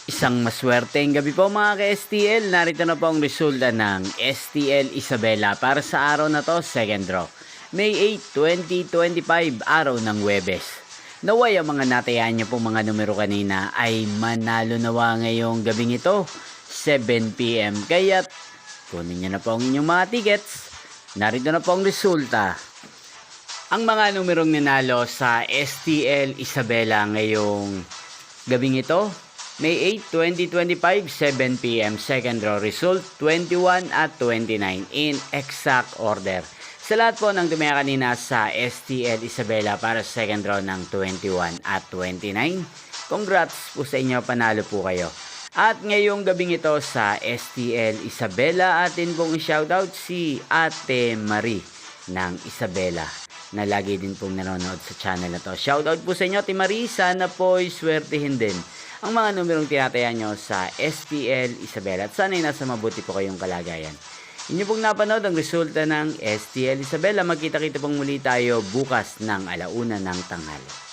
Isang maswerteng gabi po mga ka-STL. Narito na po ang resulta ng STL Isabela para sa araw na to, second draw. May 8, 2025, araw ng Huwebes. Naway ang mga natayaan niyo po mga numero kanina ay manalo nawa ngayong gabing ito, 7 PM. Kaya't kunin niyo na po ang inyong mga tickets. Narito na po ang resulta. Ang mga numerong nanalo sa STL Isabela ngayong gabing ito, May 8, 2025, 7 PM, second draw result, 21 at 29 in exact order. Sa lahat po ng tumaya kanina sa STL Isabela para sa second draw ng 21 at 29, congrats po sa inyo, panalo po kayo. At ngayong gabing ito sa STL Isabela, atin pong shoutout si Ate Marie ng Isabela na lagi din pong nanonood sa channel na to. Shoutout po sa inyo, Ate Marie, sana po swertihin din ang mga numerong tinatayan nyo sa STL Isabela at sana'y nasa mabuti po kayong kalagayan. Inyo pong napanood ang resulta ng STL Isabela. Magkita-kita pong muli tayo bukas ng 1:00 ng tanghali.